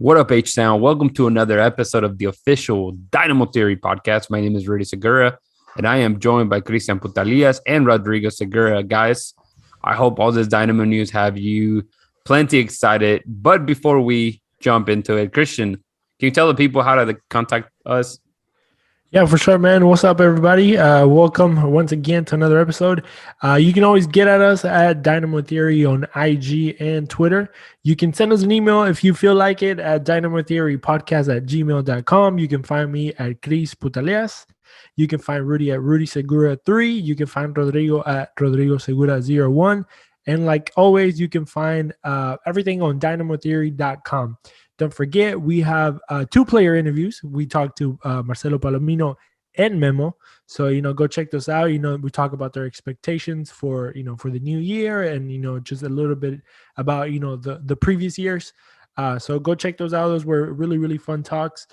What up, H-Sound? Welcome to another episode of the official Dynamo Theory Podcast. My name is Rudy Segura, and I am joined by Cristian and Rodrigo Segura. Guys, I hope all this Dynamo news have you plenty excited. But before we jump into it, Cristian, can you tell the people how to contact us? Yeah, for sure, man. What's up, everybody? Welcome once again to another episode. You can always get at us at Dynamo Theory on IG and Twitter. You can send us an email if you feel like it at dynamotheorypodcast@gmail.com. You can find me at Cris Putaleas. You can find Rudy at Rudy Segura 3. You can find Rodrigo at Rodrigo Segura 01. And like always, you can find everything on dynamotheory.com. Don't forget, we have 2-player interviews. We talked to Marcelo Palomino and Memo. So, go check those out. We talk about their expectations for the new year and, just a little bit about, the previous years. So go check those out. Those were really, really fun talks.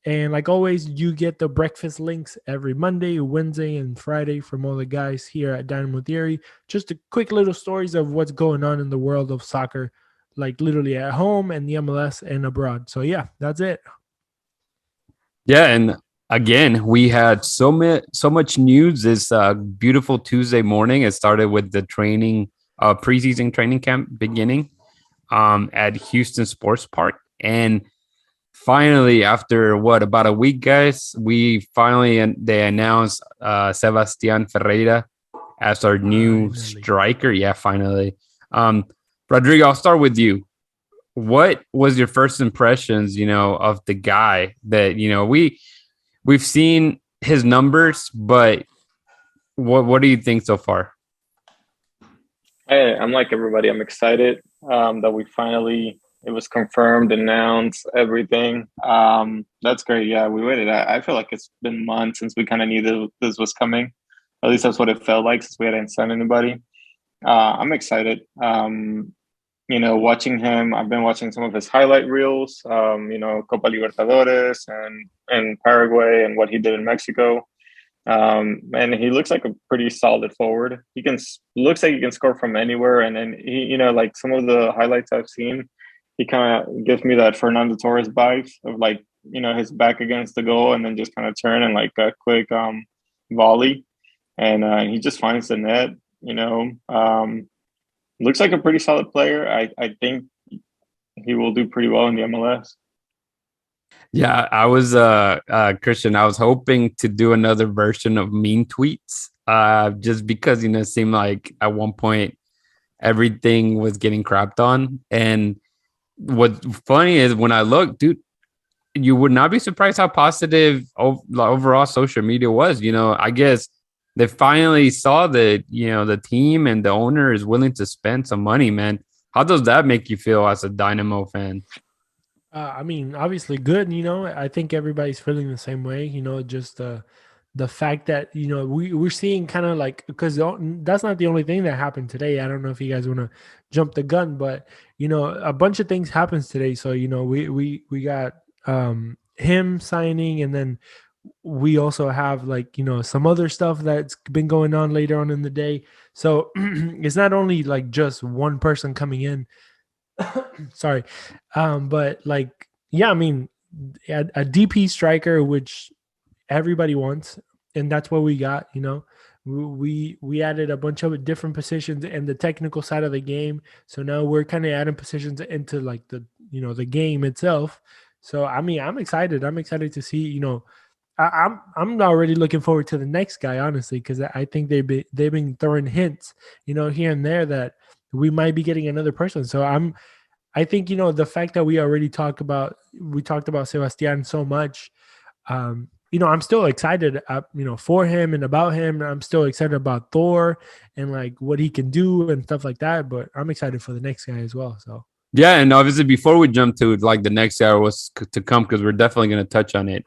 And like always, you get the breakfast links every Monday, Wednesday, and Friday from all the guys here at Dynamo Theory. Just a quick little stories of what's going on in the world of soccer, like literally at home and the MLS and abroad. So yeah, that's it. Yeah, and again, we had so much news this beautiful Tuesday morning. It started with the preseason training camp beginning at Houston Sports Park. And finally, after about a week, guys, they announced Sebastian Ferreira as our new striker. Yeah, finally. Rodrigo, I'll start with you. What was your first impressions, of the guy that, we've seen his numbers, but what do you think so far? Hey, I'm like everybody. I'm excited that it was confirmed, announced, everything. That's great. Yeah, we waited. I feel like it's been months since we kind of knew this was coming. At least that's what it felt like since we hadn't signed anybody. I'm excited. Watching him, I've been watching some of his highlight reels, Copa Libertadores and Paraguay and what he did in Mexico. And he looks like a pretty solid forward. Looks like he can score from anywhere. And then he, like some of the highlights I've seen, he kind of gives me that Fernando Torres vibes of his back against the goal and then just kind of turn and like a quick volley. And he just finds the net, looks like a pretty solid player. I think he will do pretty well in the MLS. Yeah, I was Cristian. I was hoping to do another version of mean tweets, just because it seemed like at one point everything was getting crapped on. And what's funny is when I look, dude, you would not be surprised how positive overall social media was. I guess they finally saw that, the team and the owner is willing to spend some money, man. How does that make you feel as a Dynamo fan? Obviously good. I think everybody's feeling the same way, just the fact that, we're seeing kind of like, because that's not the only thing that happened today. I don't know if you guys want to jump the gun, but, a bunch of things happens today. So, we got him signing, and then we also have some other stuff that's been going on later on in the day. So it's not only like just one person coming in. Sorry. But a DP striker, which everybody wants, and that's what we got. We added a bunch of different positions in the technical side of the game. So now we're kind of adding positions into like the game itself. So I'm excited. I'm excited to see, I'm already looking forward to the next guy, honestly, because I think they've been throwing hints, here and there that we might be getting another person. So I think, the fact that we talked about Sebastian so much, I'm still excited, for him and about him. I'm still excited about Thor and like what he can do and stuff like that. But I'm excited for the next guy as well. So. Yeah, and obviously before we jump to like the next hour was to come, because we're definitely going to touch on it.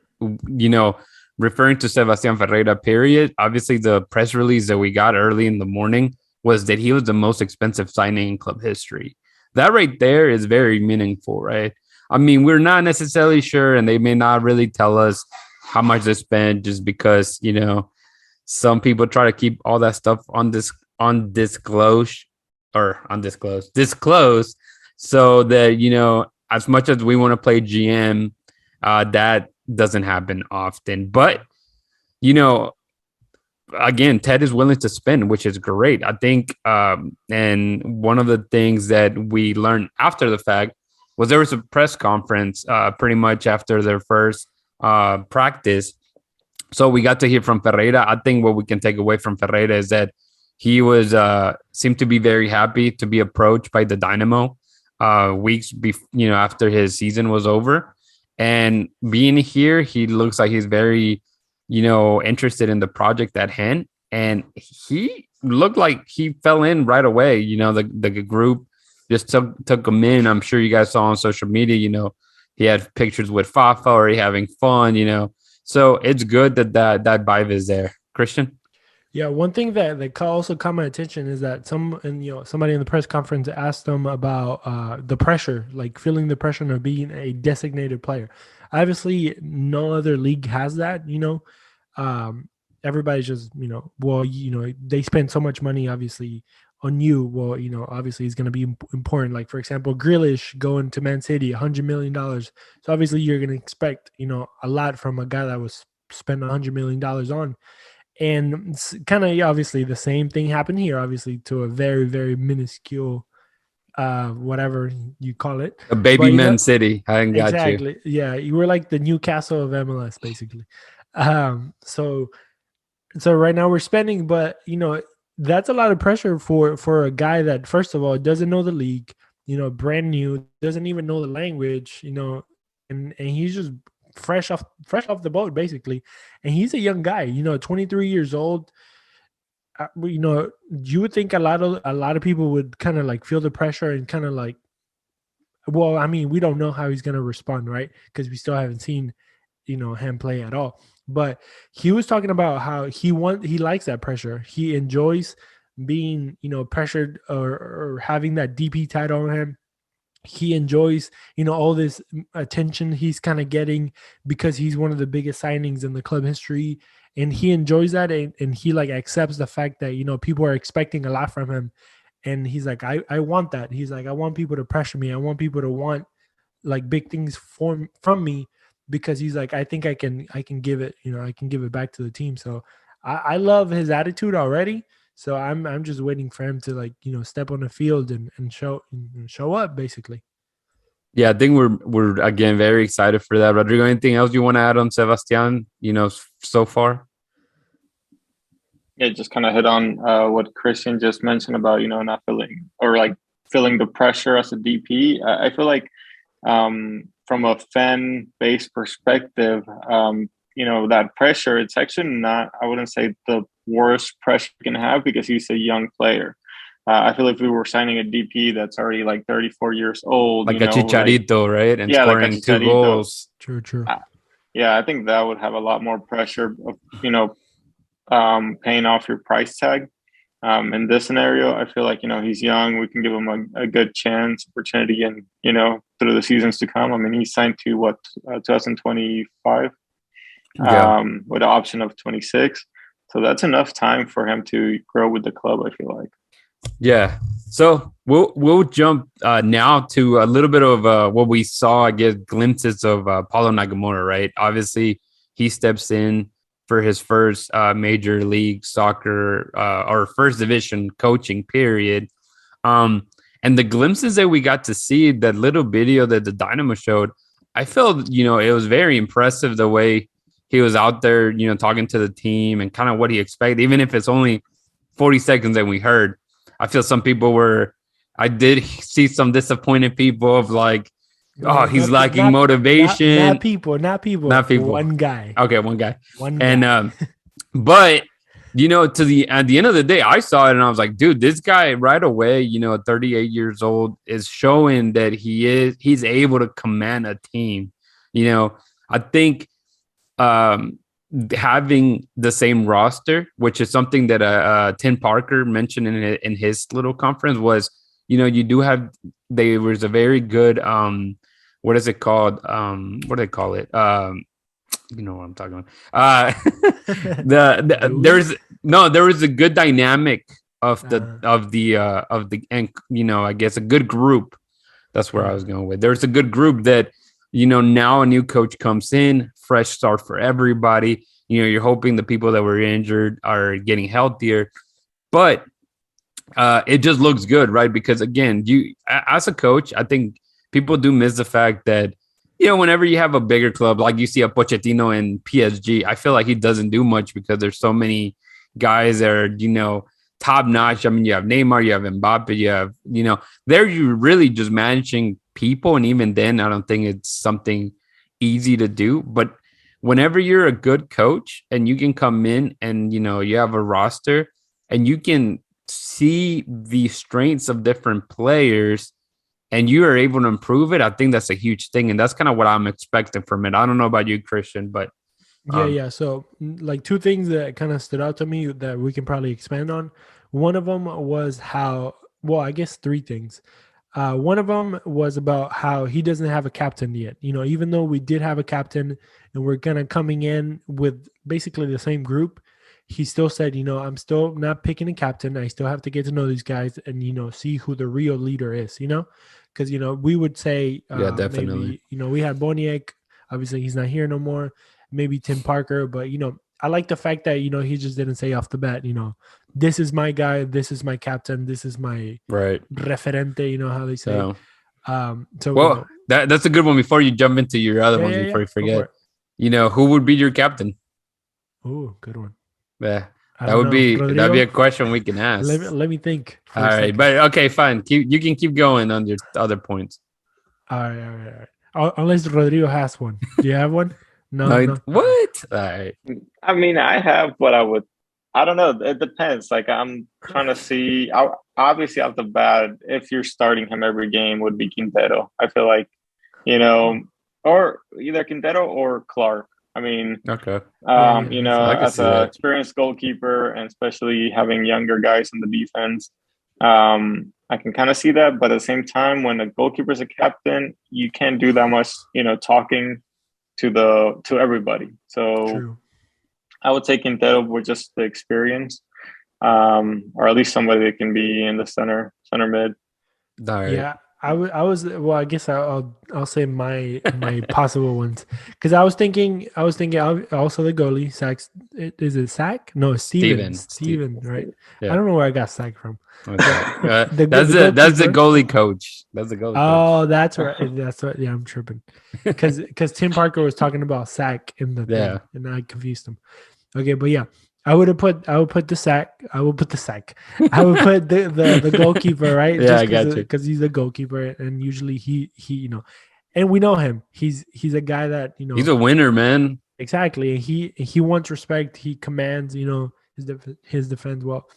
Referring to Sebastian Ferreira, period. Obviously, the press release that we got early in the morning was that he was the most expensive signing in club history. That right there is very meaningful, right? I mean, we're not necessarily sure, and they may not really tell us how much they spent, just because some people try to keep all that stuff disclosed, so that as much as we want to play GM, that doesn't happen often. But, again, Ted is willing to spend, which is great. I think, and one of the things that we learned after the fact was there was a press conference pretty much after their first practice. So we got to hear from Ferreira. I think what we can take away from Ferreira is that he was seemed to be very happy to be approached by the Dynamo weeks after his season was over. And being here, he looks like he's very, interested in the project at hand. And he looked like he fell in right away. The group just took him in. I'm sure you guys saw on social media, he had pictures with Fafa or he having fun, So it's good that vibe is there. Cristian? Yeah, one thing that also caught my attention is that somebody in the press conference asked them about the pressure, like feeling the pressure of being a designated player. Obviously, no other league has that. Everybody's just they spend so much money, obviously, on you. Well, obviously, it's going to be important. Like, for example, Grealish going to Man City, $100 million. So obviously, you're going to expect a lot from a guy that was spent $100 million on. And it's kind of obviously the same thing happened here, obviously, to a very, very minuscule, whatever you call it. A baby Man City. I got exactly. you. Yeah, you were like the Newcastle of MLS, basically. So right now we're spending, but, that's a lot of pressure for a guy that, first of all, doesn't know the league, brand new, doesn't even know the language, and he's just fresh off the boat, basically. And he's a young guy, 23 years old. You would think a lot of people would kind of like feel the pressure and kind of like, well, I mean, we don't know how he's going to respond, right? Because we still haven't seen, him play at all. But he was talking about how he likes that pressure. He enjoys being, pressured or having that DP title on him. He enjoys, all this attention he's kind of getting because he's one of the biggest signings in the club history. And he enjoys that. And he like accepts the fact that, people are expecting a lot from him. And he's like, I want that. He's like, I want people to pressure me. I want people to want like big things from me, because he's like, I think I can give it, I can give it back to the team. So I love his attitude already. So I'm just waiting for him to like, step on the field and show up, basically. Yeah, I think we're again very excited for that. Rodrigo, anything else you want to add on Sebastian, so far? Yeah, just kind of hit on what Cristian just mentioned about, not feeling the pressure as a DP. I feel like from a fan-based perspective, that pressure, it's actually not, I wouldn't say the worst pressure you can have, because he's a young player. I feel like if we were signing a DP that's already like 34 years old, like a Chicharito, right? And scoring like 2 goals. True. Yeah, I think that would have a lot more pressure of, paying off your price tag. In this scenario, I feel like, he's young. We can give him a good opportunity, and, through the seasons to come. I mean, he signed to 2025 with an option of 26. So that's enough time for him to grow with the club, I feel like. Yeah. So we'll jump now to a little bit of what we saw, I guess, glimpses of Paulo Nagamura, right? Obviously, he steps in for his first major league soccer or first division coaching period. And the glimpses that we got to see, that little video that the Dynamo showed, I felt, it was very impressive the way he was out there, talking to the team and kind of what he expected, even if it's only 40 seconds that we heard. I feel some people I did see some disappointed people of like, oh, he's lacking motivation. Not people. One guy. Okay, one guy. And but at the end of the day, I saw it and I was like, dude, this guy right away, 38 years old, is showing that he's able to command a team. I think having the same roster, which is something that Tim Parker mentioned in his little conference, was, you do have, there was a very good what is it called? What do they call it? You know what I'm talking about. There was a good dynamic of the and I guess a good group That's where I was going with. There's a good group that, now a new coach comes in, fresh start for everybody. You're hoping the people that were injured are getting healthier, but it just looks good, right? Because again, as a coach, I think people do miss the fact that, whenever you have a bigger club, like you see a Pochettino in PSG, I feel like he doesn't do much because there's so many guys that are, top notch. I mean, you have Neymar, you have Mbappe, you have, there you're really just managing people. And even then, I don't think it's something easy to do. But whenever you're a good coach and you can come in and, you have a roster and you can see the strengths of different players and you are able to improve it, I think that's a huge thing. And that's kind of what I'm expecting from it. I don't know about you, Cristian, but yeah. So like two things that kind of stood out to me that we can probably expand on. One of them was I guess three things. One of them was about how he doesn't have a captain yet. Even though we did have a captain and we're kind of coming in with basically the same group, he still said, I'm still not picking a captain. I still have to get to know these guys and, see who the real leader is, because, we would say, definitely. maybe, we had Boniek. Obviously, he's not here no more. Maybe Tim Parker. But, I like the fact that, he just didn't say off the bat, this is my guy. This is my captain. This is my referente, how they say. That's a good one. Before you jump into your other ones, before you forget, who would be your captain? Oh, good one. Yeah, that'd be a question we can ask. Let me think. All right, but okay, fine. You can keep going on your other points. All right. Unless Rodrigo has one. Do you have one? No. What? All right. I mean, I have, but I don't know. It depends. Like, I'm trying to see. Obviously, off the bat, if you're starting him every game, would be Quintero. I feel like, or either Quintero or Clark. I mean, okay. As an experienced goalkeeper, and especially having younger guys in the defense, I can kind of see that. But at the same time, when a goalkeeper is a captain, you can't do that much, talking to everybody. So True. I would take Quintero with just the experience, or at least somebody that can be in the center mid. Right. Yeah. I guess I'll say my possible ones, because I was thinking also the goalie. Sack, is it Sack? No, Steven, right? Yeah. I don't know where I got Sack from. Okay. That's the goalie coach. That's the goalie coach. That's right. That's right. Yeah, I'm tripping because Tim Parker was talking about Sack in the thing, and I confused him. Okay, but yeah. I would put the sack. I would put the goalkeeper, right? Yeah, I got you. Because he's a goalkeeper, and usually he and we know him. He's a guy that he's a winner, man. Exactly. He wants respect. He commands his defense well.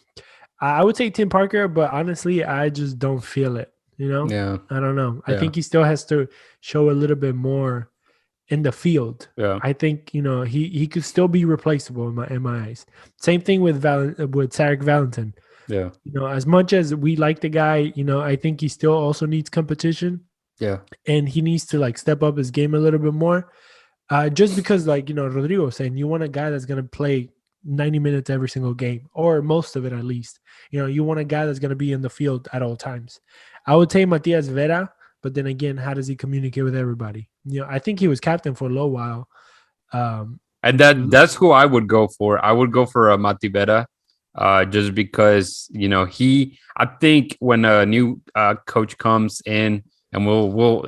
I would say Tim Parker, but honestly, I just don't feel it. Yeah. I don't know. Yeah. I think he still has to show a little bit more in the field. Yeah. I think he could still be replaceable in my eyes. Same thing with Tarek Valentin. Yeah. As much as we like the guy, I think he still also needs competition. Yeah. And he needs to step up his game a little bit more. Just because Rodrigo was saying, you want a guy that's going to play 90 minutes every single game, or most of it at least. You want a guy that's going to be in the field at all times. I would say Matias Vera, but then again, how does he communicate with everybody? I think he was captain for a little while. And that's who I would go for. I would go for Mati Vera, just because, I think when a new coach comes in, and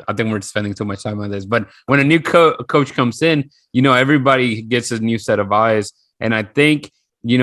I think we're spending too much time on this, but when a new coach comes in, everybody gets a new set of eyes. And I think,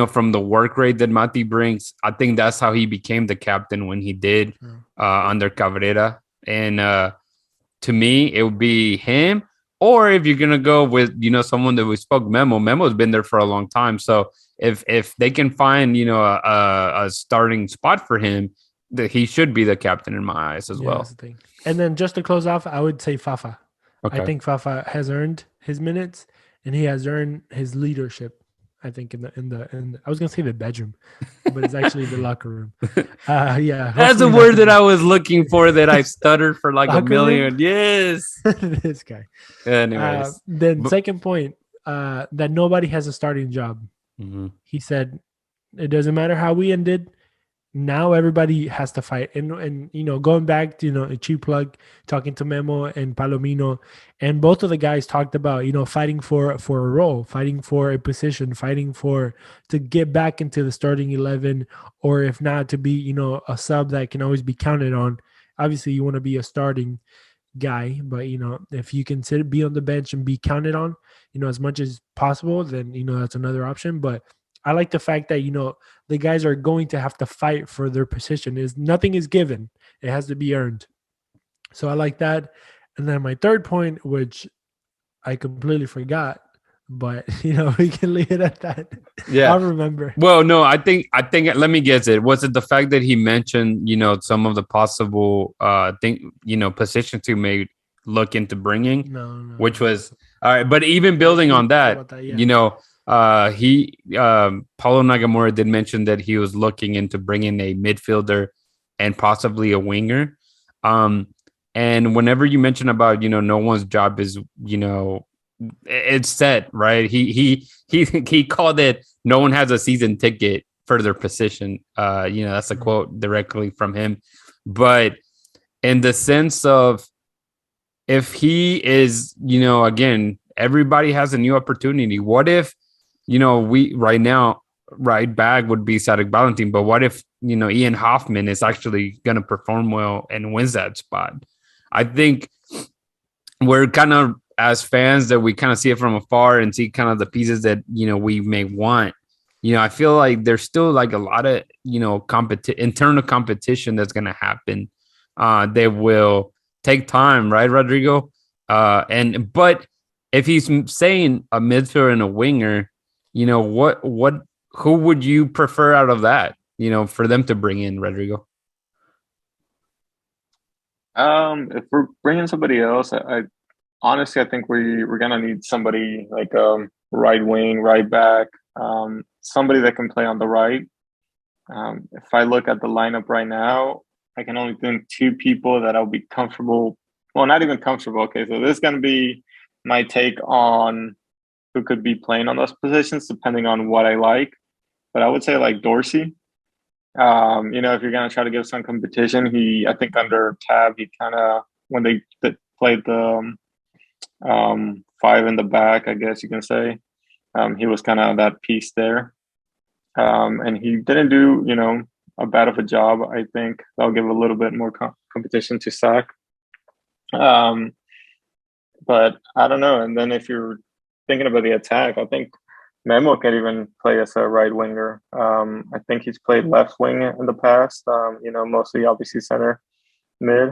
from the work rate that Mati brings, I think that's how he became the captain when he did under Cabrera. And to me, it would be him. Or if you're gonna go with someone that we spoke, Memo's been there for a long time. So if they can find a starting spot for him, that he should be the captain in my eyes as well. That's the thing. And then just to close off, I would say Fafa. Okay. I think Fafa has earned his minutes and he has earned his leadership. I think in the I was gonna say the bedroom, but it's actually the locker room. Yeah, that's a word that I was looking for that I stuttered for like a million. Yes, this guy. Anyways, then second point, that nobody has a starting job. Mm-hmm. He said, it doesn't matter how we ended. now everybody has to fight. And going back to, a cheap plug, talking to Memo and Palomino, and both of the guys talked about, fighting for a role, fighting for a position, fighting to get back into the starting 11, or if not, to be, a sub that can always be counted on. Obviously, you want to be a starting guy, but if you can be on the bench and be counted on, as much as possible, then that's another option. But I like the fact that the guys are going to have to fight for their position. Nothing is given; it has to be earned. So I like that. And then my third point, which I completely forgot, but we can leave it at that. Yeah, I'll remember. Well, no, I think. Let me guess it. Was it the fact that he mentioned, some of the possible, positions he may look into bringing? No. Which was all right. But even building on that, Paulo Nagamura did mention that he was looking into bringing a midfielder and possibly a winger. And whenever you mention about, no one's job is, it's set, right? He called it, no one has a season ticket for their position. That's a quote directly from him. But in the sense of, if he is, again, everybody has a new opportunity. What if, we right now, right back would be Sadek Valentin, but what if, Ian Hoffman is actually going to perform well and wins that spot? I think we're kind of, as fans, that we kind of see it from afar and see kind of the pieces that, we may want. I feel like there's still like a lot of, internal competition that's going to happen. They will take time, right, Rodrigo? But if he's saying a midfielder and a winger, who would you prefer out of that, for them to bring in, Rodrigo? If we're bringing somebody else, I honestly, I think we're gonna need somebody like right wing, right back, somebody that can play on the right. If I look at the lineup right now, I can only think two people that I'll be comfortable. Well, not even comfortable. Okay, so this is gonna be my take on who could be playing on those positions, depending on what I like. But I would say like Dorsey. If you're gonna try to give some competition, I think under Tab, he kind of, when they played the five in the back, I guess you can say, he was kind of that piece there, and he didn't do a bad of a job. I think I'll give a little bit more competition to Sack, but I don't know. And then if you're thinking about the attack, I think Memo can even play as a right winger. I think he's played left wing in the past, mostly obviously center mid,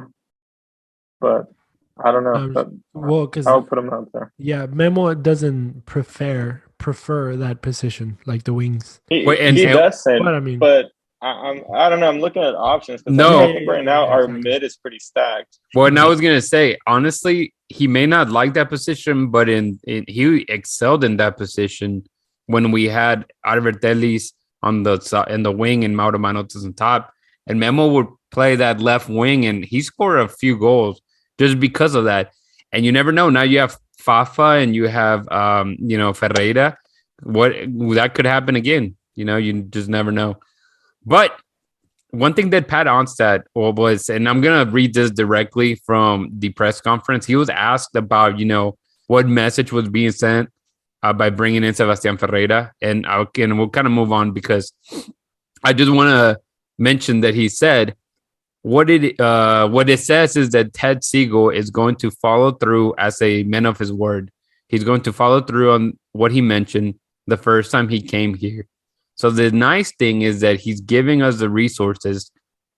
but I don't know. Because I'll put him out there. Yeah, Memo doesn't prefer that position, like the wings. He does say, but I don't know. I'm looking at options. No, I think right now our mid is pretty stacked. Well, and I was gonna say, honestly, he may not like that position, but he excelled in that position when we had Albertellis in the wing and Mauro Manotas on top, and Memo would play that left wing, and he scored a few goals just because of that. And you never know. Now you have Fafa and you have Ferreira. What that could happen again? You just never know. But one thing that Pat Onstad was, and I'm gonna read this directly from the press conference. He was asked about what message was being sent by bringing in Sebastian Ferreira, and we'll kind of move on because I just want to mention that he said what it says is that Ted Siegel is going to follow through as a man of his word. He's going to follow through on what he mentioned the first time he came here. So the nice thing is that he's giving us the resources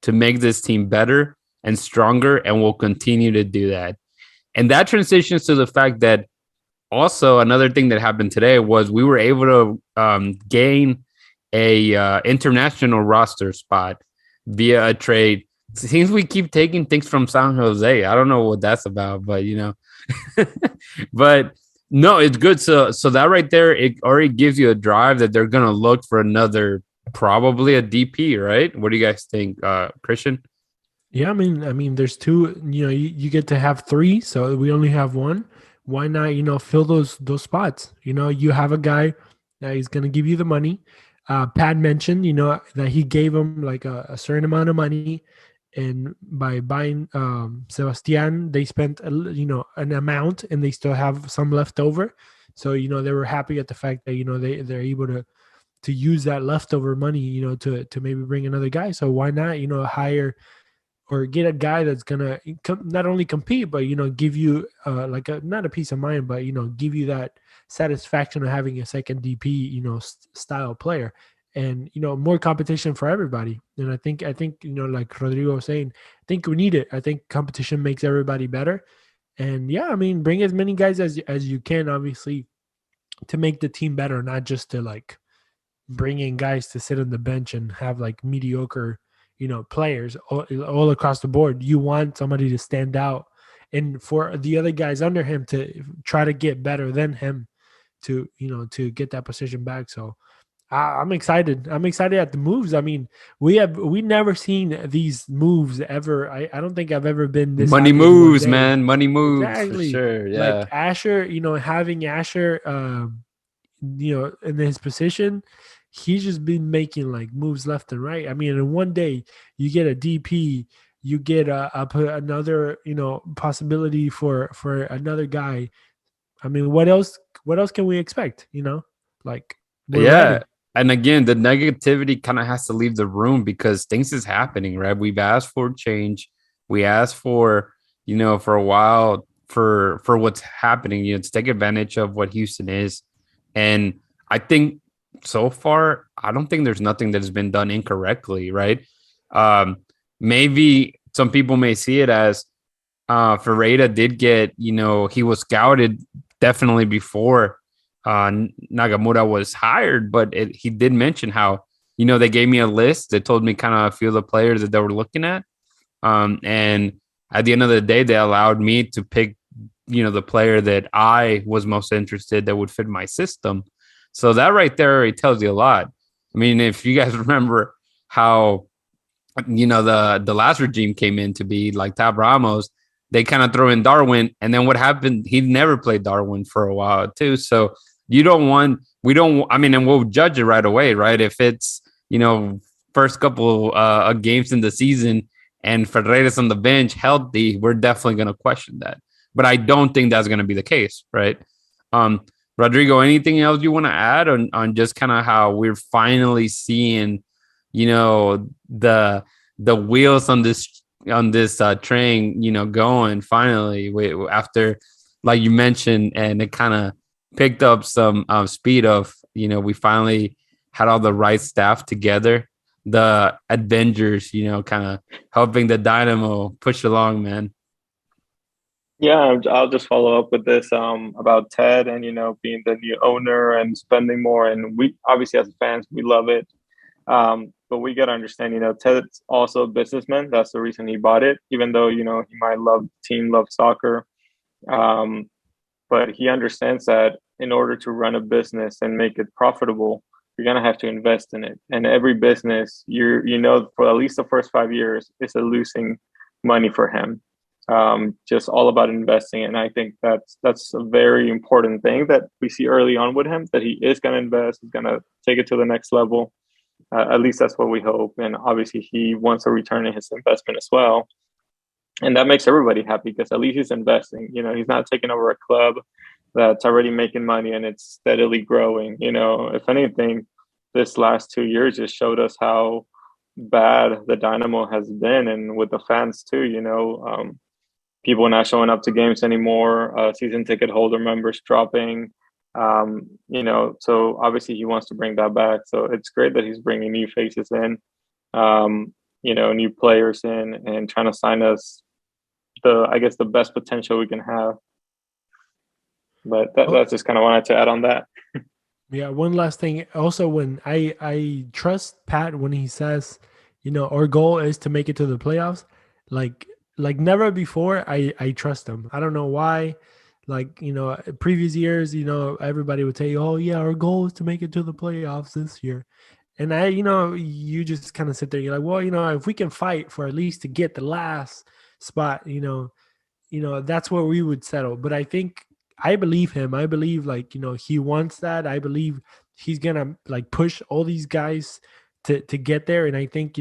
to make this team better and stronger, and we'll continue to do that. And that transitions to the fact that also another thing that happened today was we were able to gain a international roster spot via a trade. It seems we keep taking things from San Jose. I don't know what that's about, but but no, it's good. So that right there, it already gives you a drive that they're gonna look for another, probably a DP, right? What do you guys think, Cristian? Yeah, I mean, there's two. You get to have three, so we only have one. Why not? Fill those spots. You have a guy that is gonna give you the money. Pat mentioned, that he gave him like a certain amount of money, and by buying Sebastian, they spent an amount, and they still have some left over. So they were happy at the fact that they're able to use that leftover money, to maybe bring another guy. So why not hire or get a guy that's gonna not only compete, but give you like not a peace of mind, but give you that satisfaction of having a second DP style player, and more competition for everybody. And I think like Rodrigo was saying, I think we need it. I think competition makes everybody better. And yeah, I mean, bring as many guys as you can, obviously, to make the team better, not just to like bring in guys to sit on the bench and have like mediocre players all across the board. You want somebody to stand out, and for the other guys under him to try to get better than him to get that position back. So I'm excited. I'm excited at the moves. I mean, we never seen these moves ever. I don't think I've ever been this money happy in one moves, day. man. Money moves Exactly. for sure. Yeah. Like Asher, having Asher, in his position, he's just been making like moves left and right. I mean, in one day you get a DP, you get another possibility for another guy. I mean, what else can we expect? Like we're ready. And again, the negativity kind of has to leave the room because things is happening, right? We've asked for change. We asked for for a while for what's happening, to take advantage of what Houston is. And I think so far, I don't think there's nothing that has been done incorrectly, right? Maybe some people may see it as Ferreira did get, he was scouted definitely before Nagamura was hired, but he did mention how, they gave me a list that told me kind of a few of the players that they were looking at. And at the end of the day, they allowed me to pick the player that I was most interested that would fit my system. So that right there already tells you a lot. I mean, if you guys remember how, the last regime came in to be like Tab Ramos, they kind of throw in Darwin. And then what happened? He never played Darwin for a while too. So and we'll judge it right away, right? If it's, first couple of games in the season and Ferreira's on the bench healthy, we're definitely going to question that. But I don't think that's going to be the case, right? Rodrigo, anything else you want to add on just kind of how we're finally seeing, the wheels on this train, going finally after, like you mentioned, and it kind of picked up some speed of, we finally had all the right staff together, the Avengers, kind of helping the Dynamo push along, man. Yeah, I'll just follow up with this about Ted and being the new owner and spending more, and we obviously as fans we love it, but we gotta understand Ted's also a businessman. That's the reason he bought it, even though he might love soccer, but he understands that in order to run a business and make it profitable, you're gonna have to invest in it. And every business, for at least the first 5 years, is a losing money for him. Just all about investing. And I think that's a very important thing that we see early on with him, that he is going to invest, he's going to take it to the next level. At least that's what we hope. And obviously he wants a return on his investment as well. And that makes everybody happy because at least he's investing. He's not taking over a club that's already making money and it's steadily growing. If anything, this last 2 years just showed us how bad the Dynamo has been, and with the fans too, people not showing up to games anymore, season ticket holder members dropping, so obviously he wants to bring that back. So it's great that he's bringing new faces in, new players in, and trying to sign us the best potential we can have. But that's just kind of wanted to add on that. Yeah, one last thing. Also, when I trust Pat when he says, our goal is to make it to the playoffs, like never before, I trust him. I don't know why. Previous years, everybody would say, oh yeah, our goal is to make it to the playoffs this year. And you just kind of sit there, you're like, well, if we can fight for at least to get the last spot, that's where we would settle. But I believe him. I believe he wants that. I believe he's gonna like push all these guys to get there. And I think,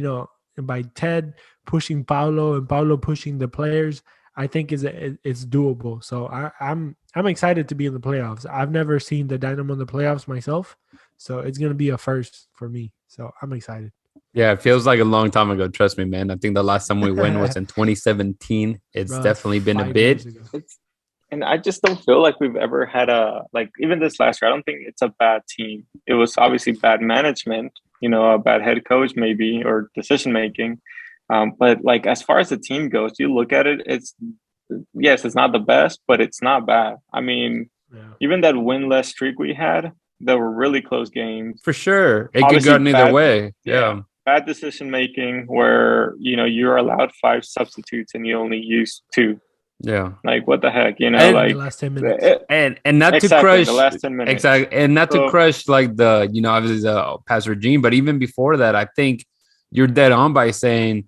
by Ted pushing Paulo and Paulo pushing the players, I think it's doable. So I'm excited to be in the playoffs. I've never seen the Dynamo in the playoffs myself, so it's gonna be a first for me. So I'm excited. Yeah, it feels like a long time ago. Trust me, man. I think the last time we went was in 2017. It's Bro, definitely been a 5 bit. years ago. And I just don't feel like we've ever had even this last year, I don't think it's a bad team. It was obviously bad management, a bad head coach maybe, or decision making. But like, as far as the team goes, you look at it, it's not the best, but it's not bad. I mean, even that winless streak we had, there were really close games. For sure. It Obviously, could go either way. Yeah. Bad decision making where, you're allowed 5 substitutes and you only use 2. Yeah. Like, what the heck, the last 10 minutes. And not exactly, to crush the last 10 minutes. Exactly. And not to crush like the, obviously the past regime, but even before that, I think you're dead on by saying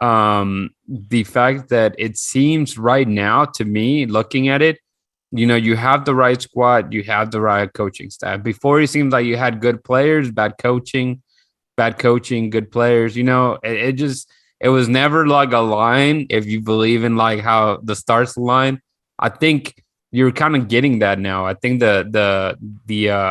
the fact that it seems right now to me, looking at it, you have the right squad, you have the right coaching staff. Before, it seemed like you had good players, bad coaching, good players. It was never like a line. If you believe in like how the stars line, I think you're kind of getting that now. I think the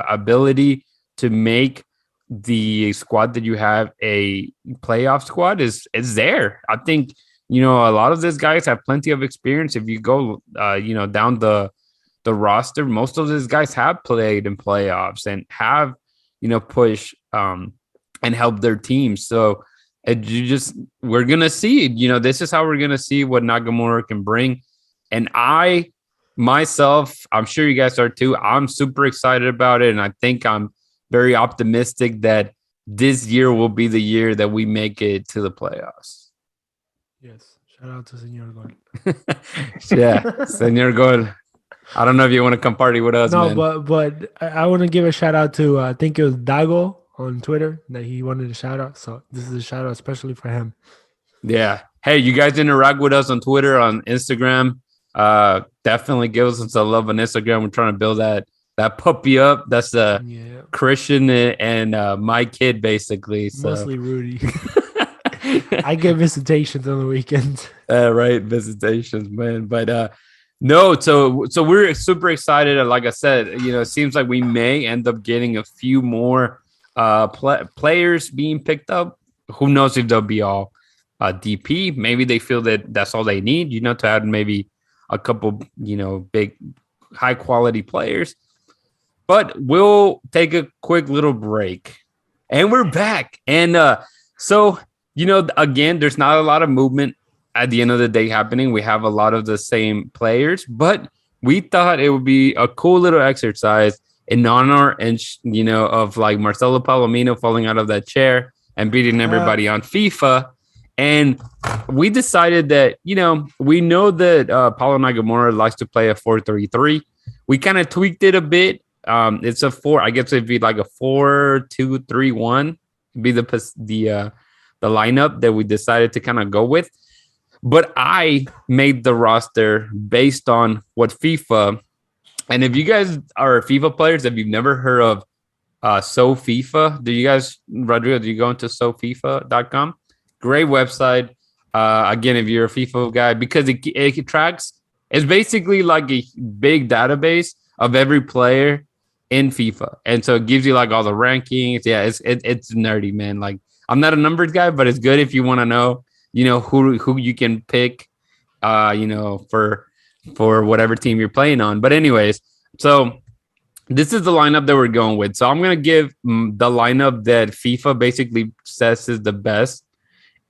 ability to make the squad that you have a playoff squad is there. I think a lot of these guys have plenty of experience. If you go down the roster, most of these guys have played in playoffs and have pushed and helped their teams. So we're gonna see, this is how we're gonna see what Nagamura can bring. And myself, I'm sure you guys are too. I'm super excited about it, and I think I'm very optimistic that this year will be the year that we make it to the playoffs. Yes, shout out to Senor Gol. Yeah, Senor Gol. I don't know if you want to come party with us, man. but I want to give a shout out to I think it was Dago on Twitter that he wanted a shout out. So this is a shout out especially for him. Yeah. Hey, you guys interact with us on Twitter, on Instagram. Definitely give us some love on Instagram. We're trying to build that puppy up. That's Cristian and my kid, basically. So. Mostly Rudy. I get visitations on the weekends. Right, visitations, man. But no, so we're super excited. Like I said, it seems like we may end up getting a few more players being picked up. Who knows if they'll be all DP? Maybe they feel that that's all they need, to add maybe a couple, big, high quality players. But we'll take a quick little break, and we're back. And so again, there's not a lot of movement at the end of the day happening. We have a lot of the same players, but we thought it would be a cool little exercise in honor and of like Marcelo Palomino falling out of that chair and beating everybody on FIFA. And we decided that we know that Paulo Nagamura likes to play a 4-3-3. We kind of tweaked it a bit. It's a 4. I guess it'd be like a 4-2-3-1. Be the lineup that we decided to kind of go with. But I made the roster based on what FIFA. And if you guys are FIFA players, if you've never heard of So FIFA, Rodrigo, do you go into sofifa.com? Great website. Again, if you're a FIFA guy, because it tracks, it's basically like a big database of every player in FIFA. And so it gives you like all the rankings. Yeah, it's nerdy, man. Like, I'm not a numbers guy, but it's good if you want to know, who you can pick, for whatever team you're playing on. But anyways, so this is the lineup that we're going with. So I'm going to give the lineup that FIFA basically says is the best.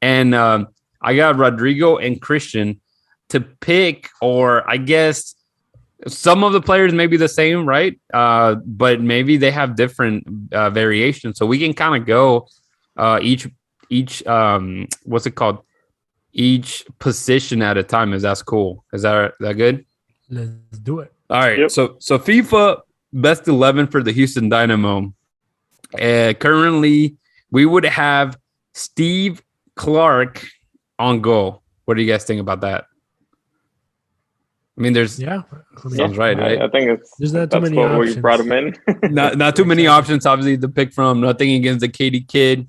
And I got Rodrigo and Cristian to pick, or I guess some of the players may be the same, right? But maybe they have different variations. So we can kind of go each what's it called? Each position at a time. Is that's cool? Is that good? Let's do it. All right. Yep. So FIFA best 11 for the Houston Dynamo. Currently, we would have Steve Clark on goal. What do you guys think about that? I mean, there's Yeah, sounds right, right? I think there's not too that's many what we options. brought him in. Not too many options, obviously, to pick from. Nothing against the Katie kid.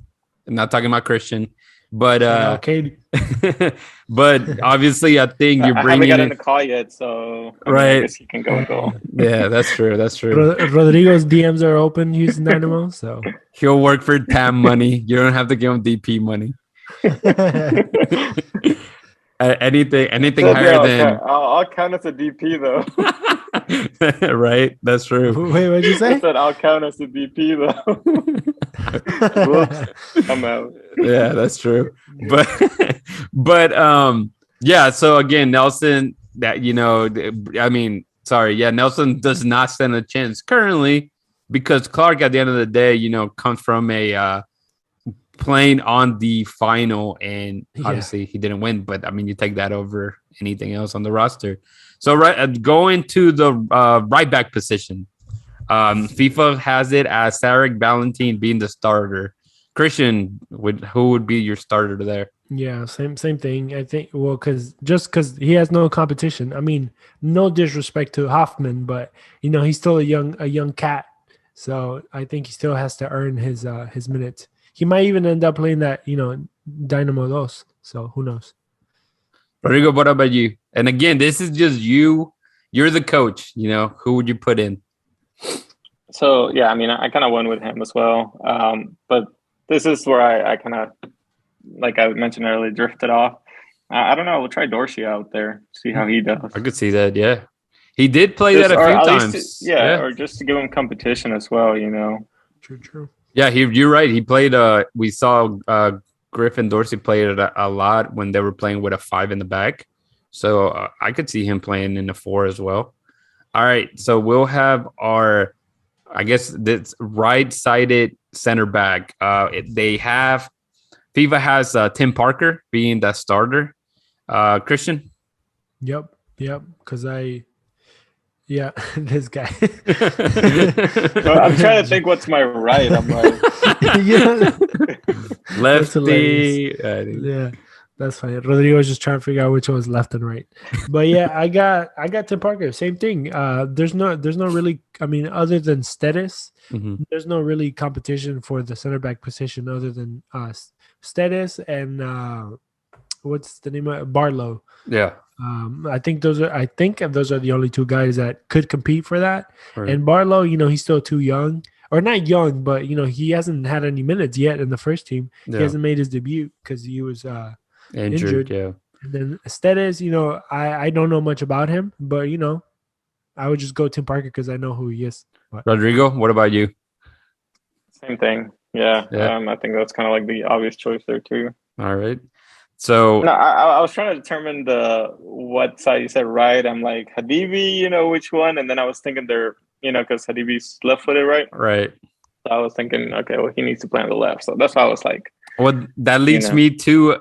I'm not talking about Christian, but Katie. but obviously, I think you're I haven't bringing gotten in a call yet, so I right. guess he can go and go. Yeah, that's true. That's true. Rodrigo's DMs are open, Houston Dynamo. So He'll work for TAM money. You don't have to give him DP money. Anything So, higher than I'll count as a DP though. right. That's true. Wait, what'd you I say? said I'll count as a DP though. Whoops, I'm out. Yeah, that's true. But yeah. So again, Nelson. That Nelson does not stand a chance currently because Clark, at the end of the day, comes from a playing on the final, and obviously he didn't win. But I mean, you take that over anything else on the roster. So going to the right back position, FIFA has it as Sarek Valentin being the starter. Christian, who would be your starter there? Yeah, same thing. I think because he has no competition. I mean, no disrespect to Hoffman, but he's still a young cat. So I think he still has to earn his minutes. He might even end up playing that Dynamo Dos. So who knows? Rodrigo, what about you? And again, this is just you. You're the coach. Who would you put in? So yeah, I mean, I kind of went with him as well. But this is where I kind of, like I mentioned earlier, drifted off. I don't know. We'll try Dorsey out there, see how he does. I could see that. Yeah, he did play that a few times. Or just to give him competition as well. True. Yeah, you're right. He played. We saw Griffin Dorsey play it a lot when they were playing with a 5 in the back. So I could see him playing in the 4 as well. All right, so we'll have our, I guess, this right-sided center back. FIFA has Tim Parker being the starter. Christian? Yep. Because this guy. So I'm trying to think what's my right. I'm like, lefty. Yeah, that's funny. Rodrigo was just trying to figure out which one was left and right. But yeah, I got Tim Parker. Same thing. There's no really. I mean, other than Stetis, there's no really competition for the center back position other than Stetis and what's the name of Barlow. Yeah. I think those are the only two guys that could compete for that. Right. And Barlow, he's still too young, or not young, but he hasn't had any minutes yet in the first team. Yeah. He hasn't made his debut because he was injured. Yeah. And then Stetis, I don't know much about him, but I would just go Tim Parker because I know who he is. But. Rodrigo, what about you? Same thing. Yeah. I think that's kind of like the obvious choice there too. All right. So no, I was trying to determine what side you said right. I'm like Hadibi, which one, and then I was thinking they're because Hadibi's left-footed, right? Right. So I was thinking, okay, well he needs to play on the left, so that's why I was like. Well, that leads me to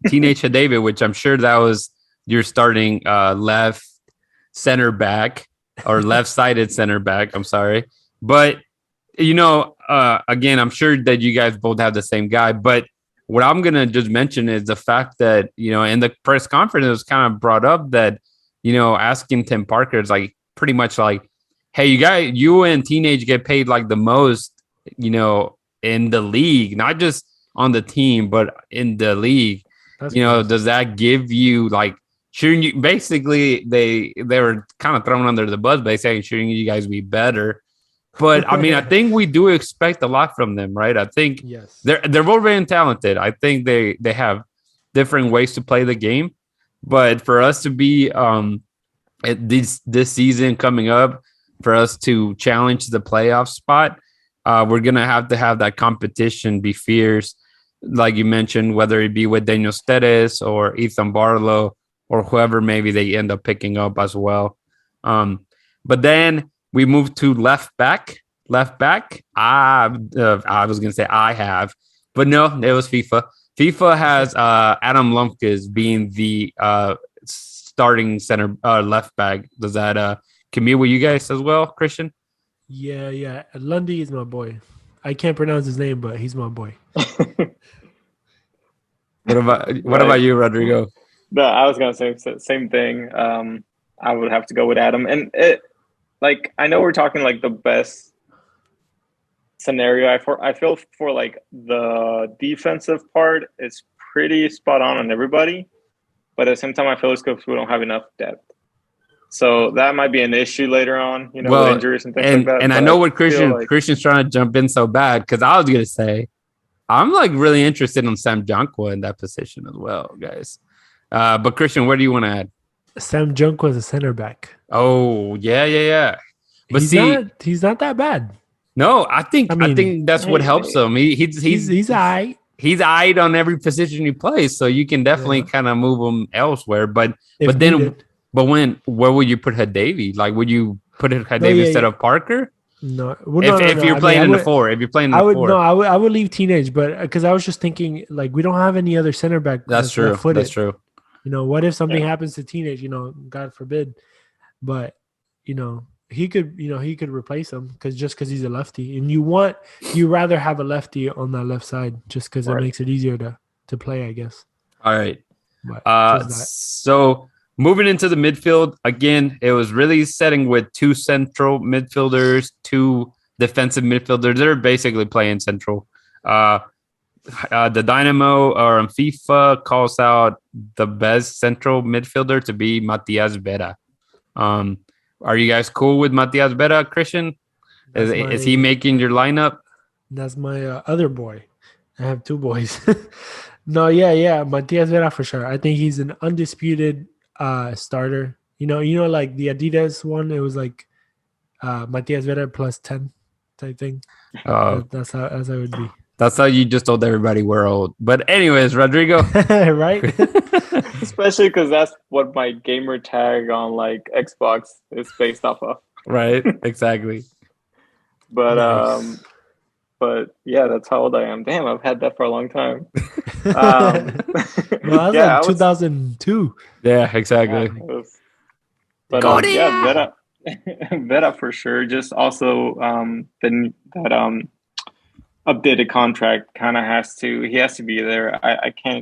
Teenage Hadibi, which I'm sure that was your starting left center back or left-sided center back. I'm sorry, but again, I'm sure that you guys both have the same guy, but. What I'm going to just mention is the fact that, in the press conference, it was kind of brought up that, asking Tim Parker is like pretty much like, hey, you and Teenage get paid like the most, in the league, not just on the team, but in the league. That's does that give you like, shouldn't you basically they were kind of thrown under the bus by saying, shouldn't you guys be better? But I mean, I think we do expect a lot from them, right? I think they're both very talented. I think they have different ways to play the game. But for us to be at this season coming up, for us to challenge the playoff spot, we're gonna have to have that competition be fierce, like you mentioned, whether it be with Daniel Stetis or Ethan Barlow or whoever maybe they end up picking up as well. But then. We moved to left back. I was going to say I have, but no, it was FIFA. FIFA has Adam Lumpkins being the starting center left back. Does that commute with you guys as well, Christian? Yeah. Lundy is my boy. I can't pronounce his name, but he's my boy. What about you, Rodrigo? No, I was going to say same thing. I would have to go with Adam. And it, like, I know we're talking like the best scenario. I feel for like the defensive part, it's pretty spot on everybody. But at the same time, I feel it's because we don't have enough depth. So that might be an issue later on, you know, with injuries and things like that. And I know what Christian's trying to jump in so bad, because I was going to say, I'm like really interested in Sam Jonqua in that position as well, guys. But Christian, what do you want to add? Sam Jonqua is a center back. Oh, yeah. But he's not that bad. No, I think that's what helps him. He's aight. He's eyed on every position he plays, so you can definitely kind of move him elsewhere. But where would you put Hadavi? Like, would you put Hadavi instead of Parker? No. If you're playing in the four, I would leave teenage, but because I was just thinking, like, we don't have any other center back. That's true. That's true. You know, what if something happens to teenage? You know, God forbid. But you know, he could replace him because he's a lefty, and you rather have a lefty on that left side just because it makes it easier to play, I guess. All right. So moving into the midfield again, it was really setting with two central midfielders, two defensive midfielders. They're basically playing central. The Dynamo or FIFA calls out the best central midfielder to be Matias Vera. Are you guys cool with Matias Vera, Christian? Is he making your lineup? That's my other boy. I have two boys. No, yeah, Matias Vera for sure. I think he's an undisputed starter. You know, like the Adidas one, it was like Matias Vera plus 10 type thing. That's how it would be. That's how you just told everybody we're old. But anyways, Rodrigo. Right? Especially because that's what my gamer tag on like Xbox is based off of. Right, exactly. But nice. But yeah, that's how old I am. Damn, I've had that for a long time. Well, that was 2002. Yeah, exactly. Yeah, Vera for sure. Just also that updated contract kind of he has to be there.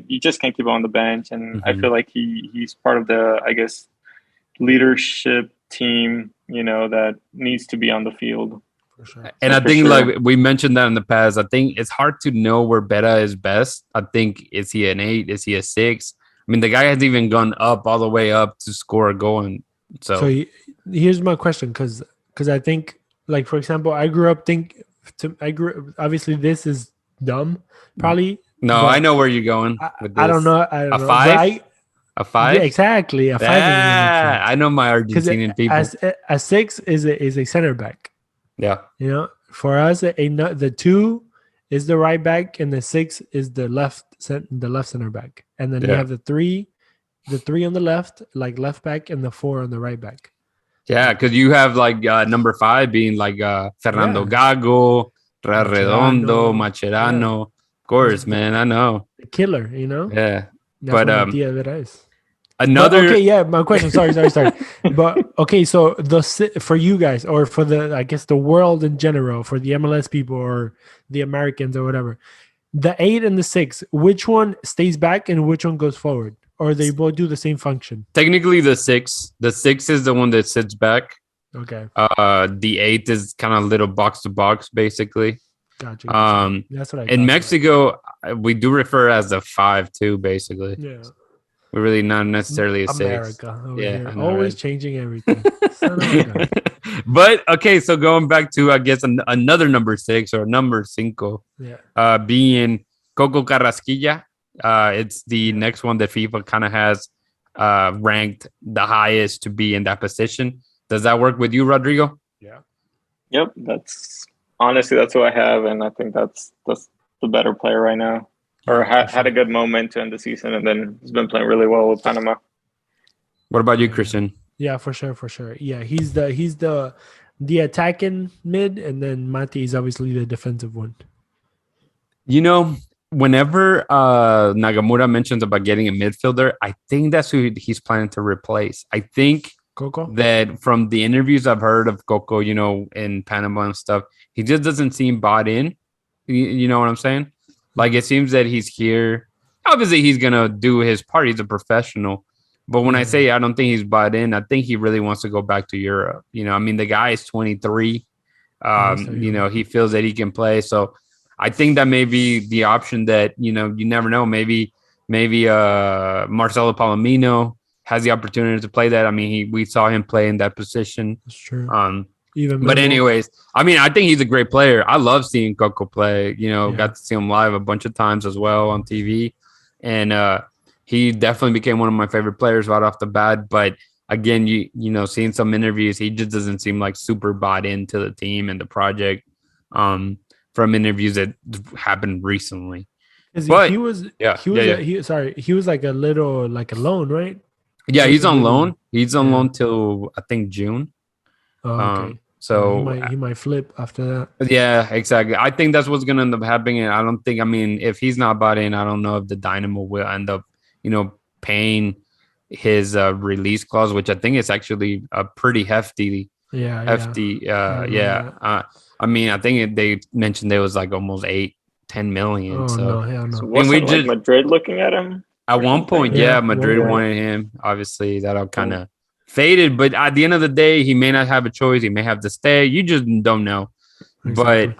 You just can't keep him on the bench. And I feel like he's part of the, I guess, leadership team, you know, that needs to be on the field. For sure. And I think like we mentioned that in the past, I think it's hard to know where Beta is best. I think, is he an 8? Is he a 6? I mean, the guy has even gone up all the way up to score a goal. And so here's my question. Cause I think, like, for example, obviously this is dumb, probably. No, I know where you're going with this. I don't know. A 5? A 5? Yeah, exactly. A 5. I know my Argentinian people. A 6 is a center back. Yeah. You know, for us, the 2 is the right back, and the 6 is the left center back, and then you have the 3 on the left, like left back, and the 4 on the right back. Yeah, because you have like number 5 being like Fernando Gago, Redondo, Mascherano. Of course, man, I know. The killer, you know? Yeah. But my question, sorry. But okay, so for you guys, or for the world in general, for the MLS people or the Americans or whatever, the 8 and the 6, which one stays back and which one goes forward? Or they both do the same function? Technically, the 6. The 6 is the one that sits back. Okay. The 8 is kind of little box to box, basically. Gotcha. That's what I. In Mexico, we do refer as a 5 too, basically. Yeah. We're really not necessarily a 6. America. Yeah. Always changing everything. But okay, so going back to, I guess, another number 6 or number 5. Yeah. Being Coco Carrasquilla. It's the next one that FIFA kind of has ranked the highest to be in that position. Does that work with you, Rodrigo? Yeah. Yep. That's who I have, and I think that's the better player right now, or had a good moment to end the season, and then he's been playing really well with Panama. What about you, Christian? Yeah, for sure. Yeah, he's the attacking mid, and then Mati is obviously the defensive one. You know, whenever Nagamura mentions about getting a midfielder, I think that's who he's planning to replace. I think Coco, that from the interviews I've heard of Coco, you know, in Panama and stuff, he just doesn't seem bought in. You know what I'm saying? Like, it seems that he's here. Obviously, he's going to do his part. He's a professional. But when I say I don't think he's bought in, I think he really wants to go back to Europe. I mean, the guy is 23. He feels that he can play. So I think that may be the option that, you never know. Maybe Marcelo Palomino has the opportunity to play that. I mean, we saw him play in that position. That's true. But anyways, I mean, I think he's a great player. I love seeing Coco play. Got to see him live a bunch of times as well on TV. And he definitely became one of my favorite players right off the bat. But again, seeing some interviews, he just doesn't seem like super bought into the team and the project from interviews that happened recently. But he was like a little like a loan, right? Yeah, he's on loan. He's on loan till I think June. Oh, okay. So he might flip after that. Yeah, exactly. I think that's what's gonna end up happening. And I don't think. I mean, if he's not bought in, I don't know if the Dynamo will end up, paying his release clause, which I think is actually a pretty hefty. I mean, I think they mentioned there was like almost 8-10 million. Oh, so no. So wasn't Madrid looking at him? At one point, Madrid wanted him. Obviously, that all kind of faded. But at the end of the day, he may not have a choice. He may have to stay. You just don't know. Exactly.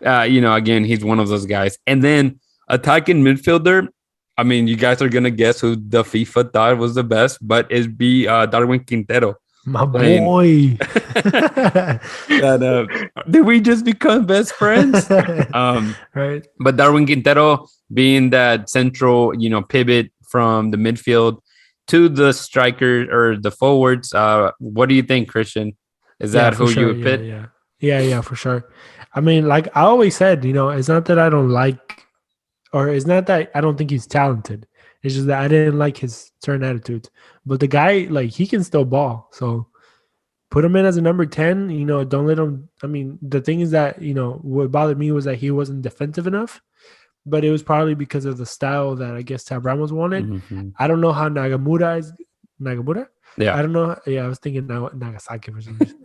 But, again, he's one of those guys. And then attacking midfielder, I mean, you guys are going to guess who the FIFA thought was the best, but it'd be Darwin Quintero. My boy. Did we just become best friends? Right. But Darwin Quintero being that central, pivot from the midfield to the striker or the forwards. What do you think, Cristian? Is that who you would pit? Yeah, for sure. I mean, like I always said, it's not that I don't like, or it's not that I don't think he's talented. It's just that I didn't like his certain attitudes. But the guy, like, he can still ball. So put him in as a number 10. Don't let him. I mean, the thing is that, what bothered me was that he wasn't defensive enough. But it was probably because of the style that I guess Tab Ramos wanted. Mm-hmm. I don't know how Nagamura is. Nagamura? Yeah. I don't know. Yeah, I was thinking Nagasaki for some reason.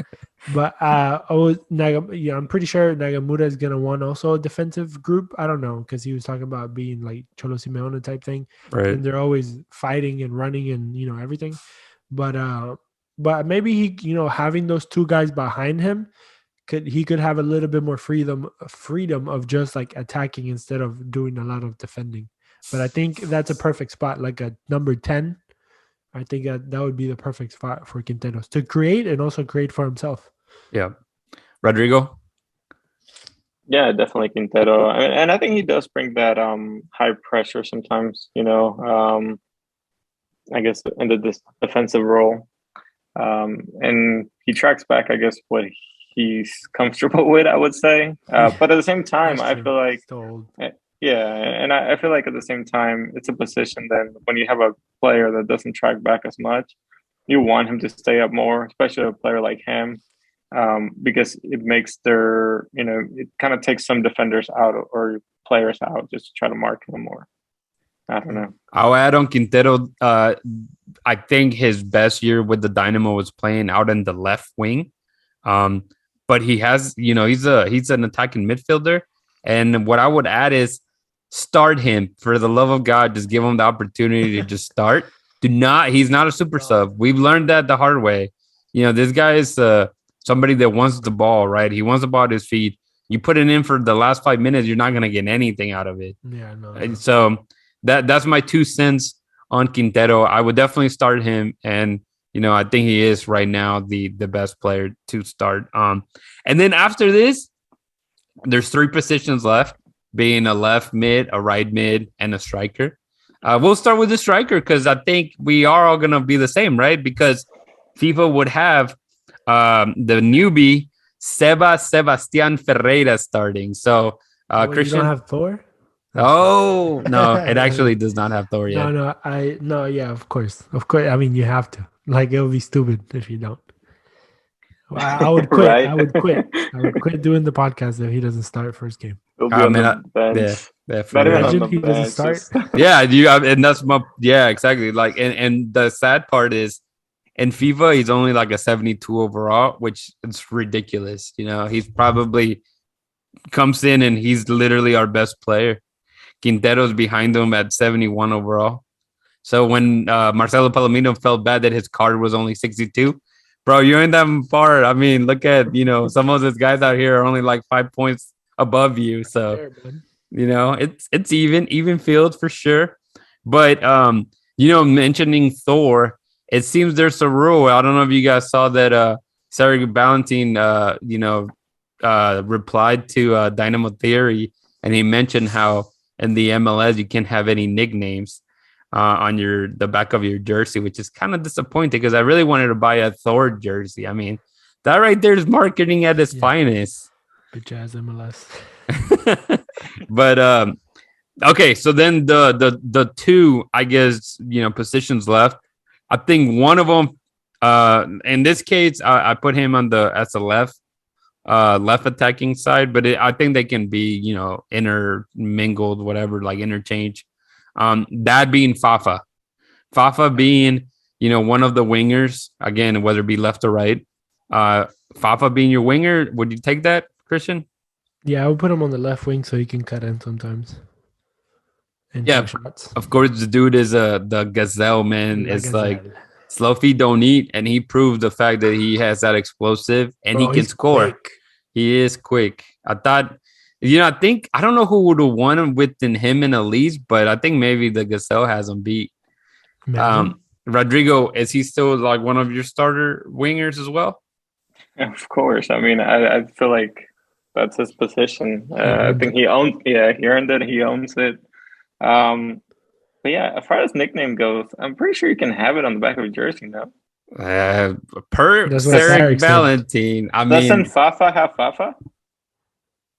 But I'm pretty sure Nagamura is going to want also a defensive group. I don't know, because he was talking about being like Cholo Simeone type thing. Right. And they're always fighting and running and, everything. But maybe he, having those two guys behind him, he could have a little bit more freedom of just like attacking instead of doing a lot of defending. But I think that's a perfect spot, like a number 10. I think that would be the perfect spot for Quinteros to create and also create for himself. Yeah. Rodrigo? Yeah, definitely Quintero. And I think he does bring that high pressure sometimes, I guess in the defensive role. And he tracks back, I guess, what he's comfortable with, I would say. But at the same time, I feel like... Yeah, and I feel like at the same time, it's a position that when you have a player that doesn't track back as much, you want him to stay up more, especially a player like him, because it makes it kind of takes some defenders out or players out just to try to mark him more. I don't know. I'll add on Quintero. I think his best year with the Dynamo was playing out in the left wing. But he has, he's an attacking midfielder. And what I would add is, start him, for the love of God. Just give him the opportunity to just start. He's not a super sub. We've learned that the hard way. This guy is somebody that wants the ball, right? He wants the ball at his feet. You put it in for the last 5 minutes, you're not going to get anything out of it. Yeah, no. And so that's my 2 cents on Quintero. I would definitely start him. And, I think he is right now the best player to start. And then after this, there's 3 positions left, being a left mid, a right mid, and a striker. We'll start with the striker because I think we are all going to be the same, right? Because FIFA would have the newbie Sebastian Ferreira starting. So, Cristian, you don't have Thor? Oh, no, it actually does not have Thor yet. No, yeah, of course. I mean, you have to. Like, it would be stupid if you don't. I would quit. Right? I would quit doing the podcast if he doesn't start first game. Imagine he doesn't start. And that's exactly. Like, and the sad part is, in FIFA, he's only like a 72 overall, which is ridiculous. He's probably comes in and he's literally our best player. Quintero's behind him at 71 overall. So when Marcelo Palomino felt bad that his card was only 62, bro, you ain't that far. I mean, look at, some of those guys out here are only like 5 points above you. So, it's even field for sure. But, mentioning Thor, it seems there's a rule. I don't know if you guys saw that Sarah Ballantine, replied to Dynamo Theory, and he mentioned how in the MLS you can't have any nicknames on the back of your jersey, which is kind of disappointing because I really wanted to buy a Thor jersey. I mean, that right there is marketing at its finest. Bitch ass MLS. But okay, so then the two, I guess, positions left. I think one of them, in this case, I put him as a left attacking side, but I think they can be, intermingled, whatever, like interchange. That being Fafa being, one of the wingers, again, whether it be left or right. Fafa being your winger, would you take that, Cristian? Yeah, I would put him on the left wing so he can cut in sometimes. Yeah, of course, the dude is the gazelle, man. It's like slow feet don't eat, and he proved the fact that he has that explosive and he can score. Quick. He is quick. I thought, I don't know who would have won within him and Elise, but I think maybe the gazelle has him beat. Rodrigo, is he still like one of your starter wingers as well? Of course. I mean, I feel like that's his position. I think he earned it. He owns it. But yeah, as far as nickname goes, I'm pretty sure you can have it on the back of a jersey now. Per Sarah Ballantine. I mean, doesn't Fafa have Fafa?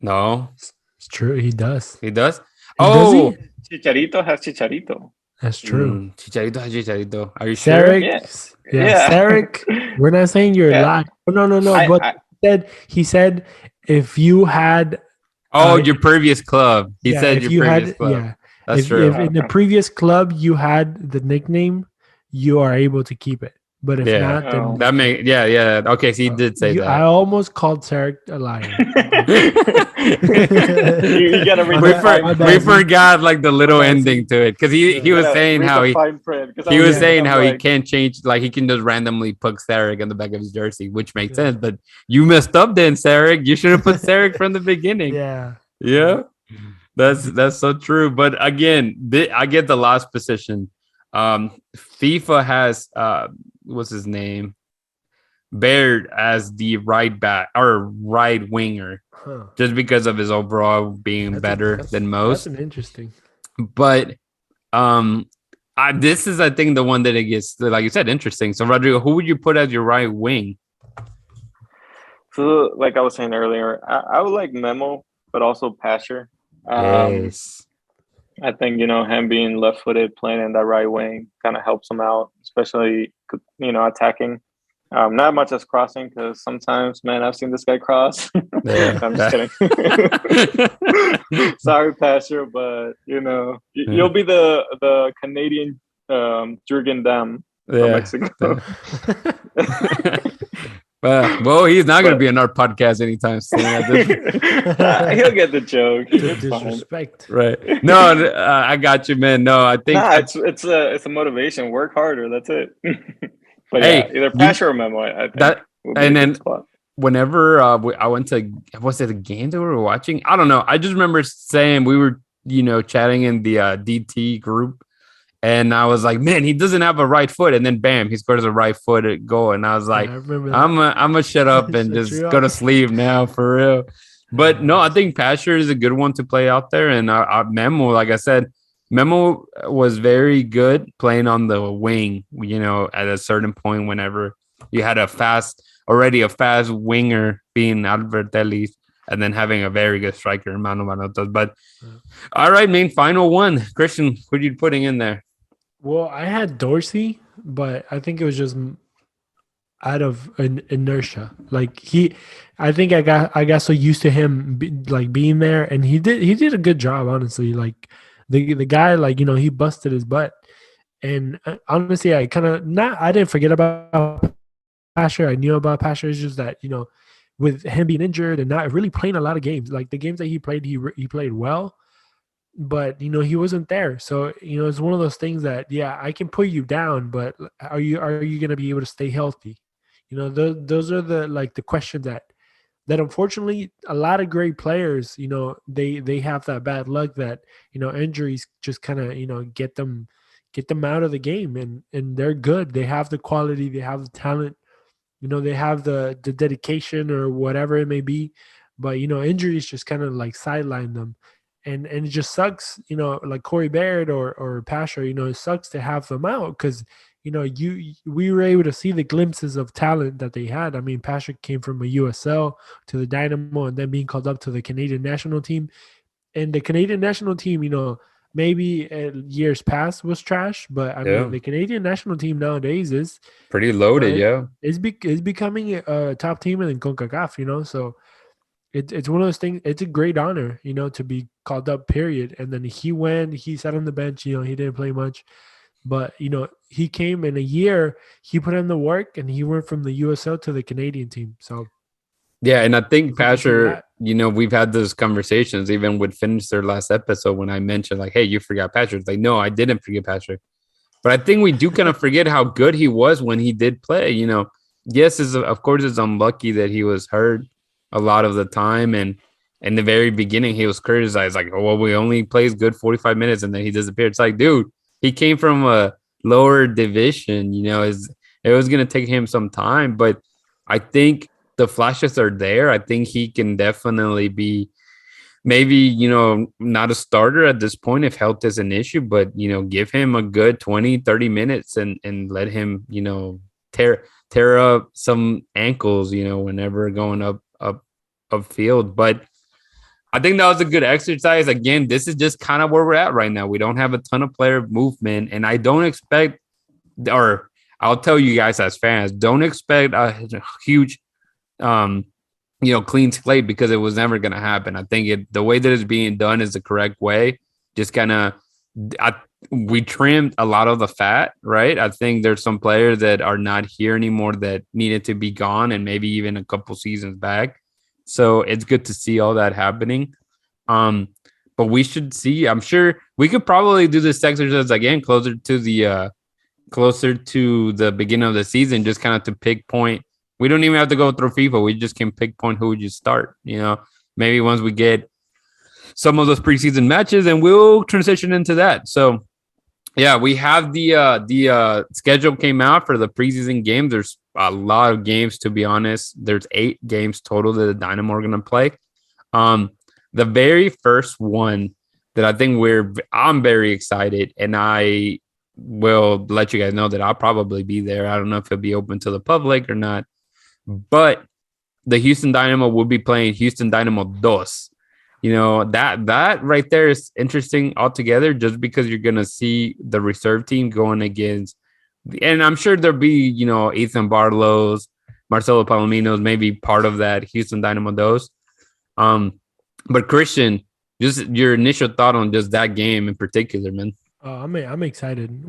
No, it's true. He does. Does he? Chicharito has Chicharito. That's true. Chicharito has Chicharito. Are you sure? Yes. Yeah. Sarek, we're not saying you're lying. No. But he said if you had. Your previous club. He said your previous club. Yeah. That's true. If in the previous club you had the nickname, you are able to keep it. But if not, then that may Okay, so he did say that. I almost called Sarek a liar. You gotta read we forgot like the little ending to it because he was saying how he can't change, like he can just randomly put Sarek on the back of his jersey, which makes sense. But you messed up then, Sarek. You should have put Sarek from the beginning. Yeah. That's so true. But again, I get the last position. FIFA has what's his name? Baird as the right back or right winger, just because of his overall being better than most. That's interesting. But this is, I think, the one that it gets, like you said, interesting. So Rodrigo, who would you put as your right wing? So, like I was saying earlier, I would like Memo, but also Pasher. Yes. I think, him being left-footed, playing in that right wing kind of helps him out, especially, attacking. Not much as crossing, because sometimes, man, I've seen this guy cross. Yeah. I'm just kidding. Sorry, Pastor, but, you'll be the Canadian Jurgen Damm from Mexico. Well, he's not going to be on our podcast anytime soon. He'll get the joke. Disrespect, right? No, I got you, man. No, I think it's a motivation. Work harder. That's it. But either Pasher or Memo. I think that, and then whenever I went to, was it a game that we were watching? I don't know. I just remember saying we were, chatting in the DT group. And I was like, man, he doesn't have a right foot. And then bam, he scores a right footed goal. And I was like, I'm gonna shut up and just go to sleep now for real. But no, I think Pasher is a good one to play out there. And Memo, like I said, Memo was very good playing on the wing, at a certain point whenever you had a fast winger being Albert Ellis, and then having a very good striker, Manu Manotas. But all right, main final one. Cristian, who are you putting in there? Well, I had Dorsey, but I think it was just out of inertia. Like I think I got so used to him being there, and he did a good job, honestly. Like the guy, he busted his butt, and honestly, I didn't forget about Pasher. I knew about Pasher. It's just that with him being injured and not really playing a lot of games, like the games that he played, he played well. but he wasn't there. So it's one of those things that I can put you down, but are you going to be able to stay healthy? Those are the questions that unfortunately a lot of great players, they have that bad luck that injuries just kind of get them out of the game, and they're good. They have the quality, they have the talent, they have the dedication or whatever it may be, but injuries just kind of like sideline them. And it just sucks, like Corey Baird or Pasha, it sucks to have them out because, we were able to see the glimpses of talent that they had. I mean, Pasha came from a USL to the Dynamo and then being called up to the Canadian national team. And the Canadian national team, maybe years past was trash, but I mean, the Canadian national team nowadays is pretty loaded, It's becoming a top team in CONCACAF, so it's one of those things. It's a great honor, to be called up, period. And then he sat on the bench, he didn't play much, but, he came in a year, he put in the work, and he went from the USL to the Canadian team. So, yeah, and I think Pasher, we've had those conversations even with Finish their last episode when I mentioned like, hey, you forgot Pasher. It's like, no, I didn't forget Pasher. But I think we do kind of forget how good he was when he did play. Yes, of course, it's unlucky that he was hurt a lot of the time. And in the very beginning, he was criticized like, oh, well, we only plays good 45 minutes and then he disappeared. It's like, dude, he came from a lower division, it was going to take him some time. But I think the flashes are there. I think he can definitely be maybe, not a starter at this point if health is an issue, but, give him a good 20, 30 minutes and let him, tear up some ankles, whenever going up field. But I think that was a good exercise. Again, this is just kind of where we're at right now. We don't have a ton of player movement, and I don't expect, or I'll tell you guys as fans, don't expect a huge, clean slate because it was never going to happen. I think the way that it's being done is the correct way. Just kind of, we trimmed a lot of the fat, right? I think there's some players that are not here anymore that needed to be gone and maybe even a couple seasons back. So it's good to see all that happening. But we should see, I'm sure we could probably do this exercise again closer to the beginning of the season, just kind of to pick point. We don't even have to go through FIFA. We just can pick point who would you start, maybe once we get some of those preseason matches, and we'll transition into that. So yeah, we have the schedule came out for the preseason games. There's a lot of games, to be honest. There's 8 games total that the Dynamo are going to play. The very first one that I think I'm very excited, and I will let you guys know that I'll probably be there. I don't know if it'll be open to the public or not, but the Houston Dynamo will be playing Houston Dynamo 2. That right there is interesting altogether, just because you're going to see the reserve team going against, and I'm sure there'll be, Ethan Barlow's, Marcelo Palomino's, maybe part of that Houston Dynamo 2. But Cristian, just your initial thought on just that game in particular, man. I'm excited.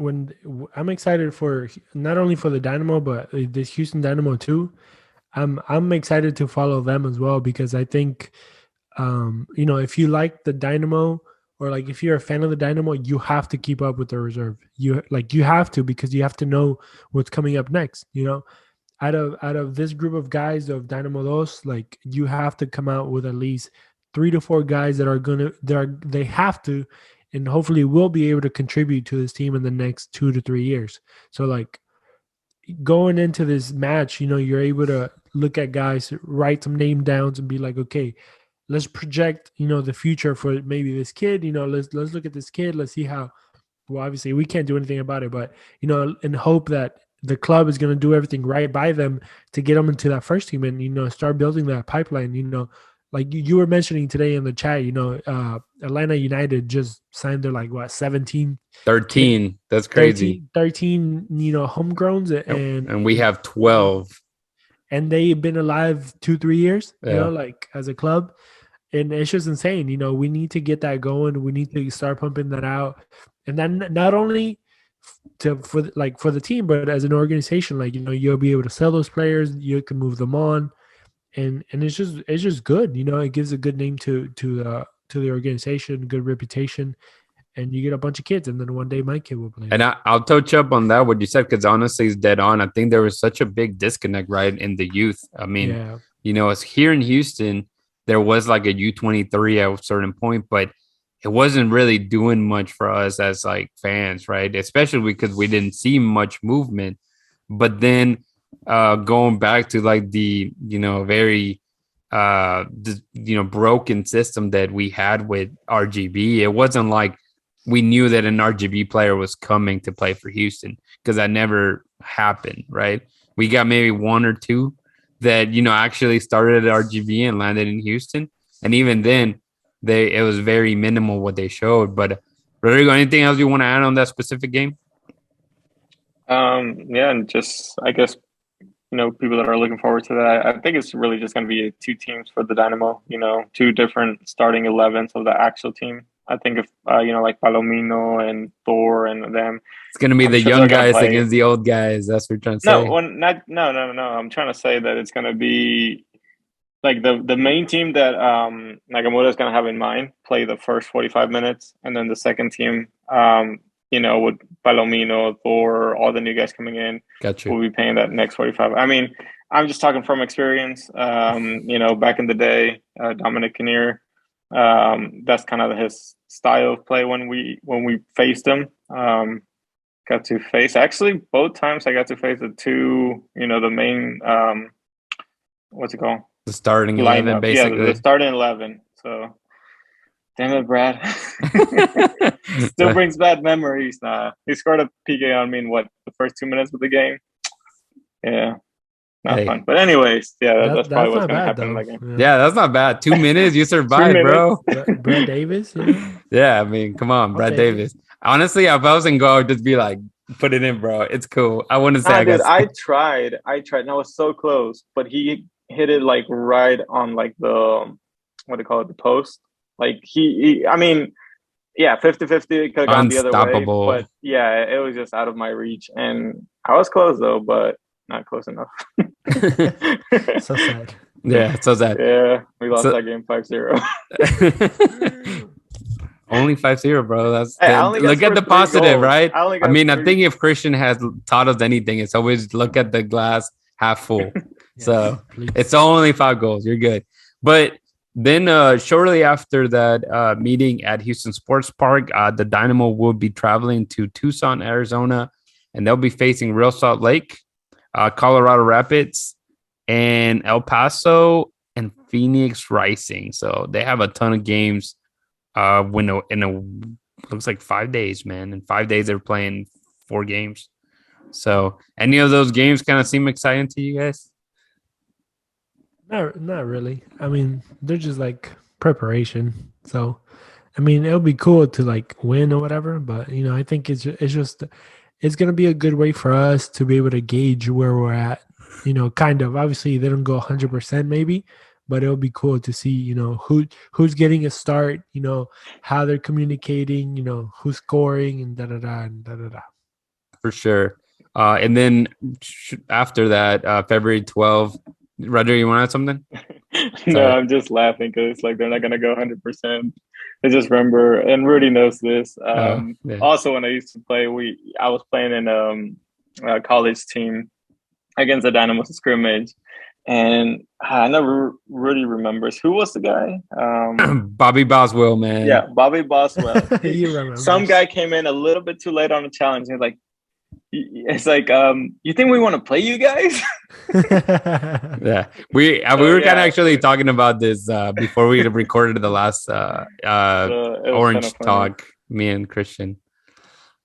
I'm excited for not only for the Dynamo, but this Houston Dynamo too. I'm excited to follow them as well, because I think, if you like the Dynamo, or like if you're a fan of the Dynamo, you have to keep up with the reserve. You have to, because you have to know what's coming up next. Out of this group of guys of Dynamo 2, like you have to come out with at least 3 to 4 guys that they have to, and hopefully will be able to contribute to this team in the next 2 to 3 years. So like going into this match, you're able to look at guys, write some name downs, and be like, okay, let's project, the future for maybe this kid. Let's look at this kid. Let's see how. Well, obviously we can't do anything about it, but and hope that the club is going to do everything right by them to get them into that first team, and start building that pipeline. Like you were mentioning today in the chat, Atlanta United just signed their 13. That's crazy. 13 homegrowns, and we have 12. And they've been alive 2-3 years, as a club. And it's just insane. We need to get that going. We need to start pumping that out. And then not only for the team, but as an organization, you'll be able to sell those players. You can move them on. And it's just good. It gives a good name to to the organization, good reputation, and you get a bunch of kids, and then one day my kid will play. And I'll touch up on that, what you said, because honestly, it's dead on. I think there was such a big disconnect, right, in the youth. I mean, as here in Houston, there was like a U23 at a certain point, but it wasn't really doing much for us as like fans, right? Especially because we didn't see much movement. But then going back to like the, very, broken system that we had with RGB, it wasn't like we knew that an RGB player was coming to play for Houston, because that never happened, right? We got maybe one or two that, actually started at RGB and landed in Houston. And even then, it was very minimal what they showed. But Rodrigo, anything else you want to add on that specific game? And just, I guess, people that are looking forward to that, I think it's really just going to be 2 teams for the Dynamo, 2 different starting 11s of the actual team. I think if, like Palomino and Thor and them. It's going to be the young guys against the old guys. That's what you're trying to say. No. I'm trying to say that it's going to be like the main team that Nagamura is going to have in mind play the first 45 minutes. And then the second team, with Palomino, Thor, all the new guys coming in, we'll be paying that next 45. I mean, I'm just talking from experience. Back in the day, Dominic Kinnear, that's kind of his style of play when we faced him. Got to face, actually both times I got to face the 2, the main what's it called? The starting 11, basically. Yeah, the starting 11. So damn it, Brad. Still brings bad memories. He scored a PK on me in the first 2 minutes of the game. Yeah. Not fun. But anyways, that's probably what's going to happen in that game. Yeah, that's not bad. 2 minutes, you survived, bro. Brad Davis? Yeah, I mean, come on, Brad Davis. Honestly, if I was in goal, I would just be like, put it in, bro. It's cool. I wouldn't say I tried. And I was so close. But he hit it like right on like the, what do you call it, the post. Like he 50-50, it could have gone the other way. But yeah, it was just out of my reach. And I was close though, but not close enough. So sad. Yeah, so sad. Yeah, we lost that game 5-0. Only 5-0, bro. Look at the positive, right? I think if Cristian has taught us anything, it's always look at the glass half full. So it's only 5 goals. You're good. But then shortly after that meeting at Houston Sports Park, the Dynamo will be traveling to Tucson, Arizona, and they'll be facing Real Salt Lake, Colorado Rapids, and El Paso and Phoenix Rising. So they have a ton of games looks like 5 days, man. In 5 days, they're playing 4 games. So any of those games kind of seem exciting to you guys? Not really. I mean, they're just like preparation. So, I mean, it'll be cool to like win or whatever. But, I think it's going to be a good way for us to be able to gauge where we're at, kind of. Obviously, they don't go 100% maybe, but it'll be cool to see, who's getting a start, how they're communicating, who's scoring and da-da-da and da-da-da. For sure. And then after that, February 12th, Roger, you want to add something? No, I'm just laughing because it's like they're not going to go 100%. I just remember, and Rudy knows this. Also, when I used to play, I was playing in a college team against the Dynamo scrimmage. And I know Rudy remembers. Who was the guy? Bobby Boswell, man. Yeah, Bobby Boswell. You remember. Some guy came in a little bit too late on the challenge. He's like, you think we want to play you guys? Yeah, we were kind of actually talking about this before we recorded the last Orange Talk, me and Cristian.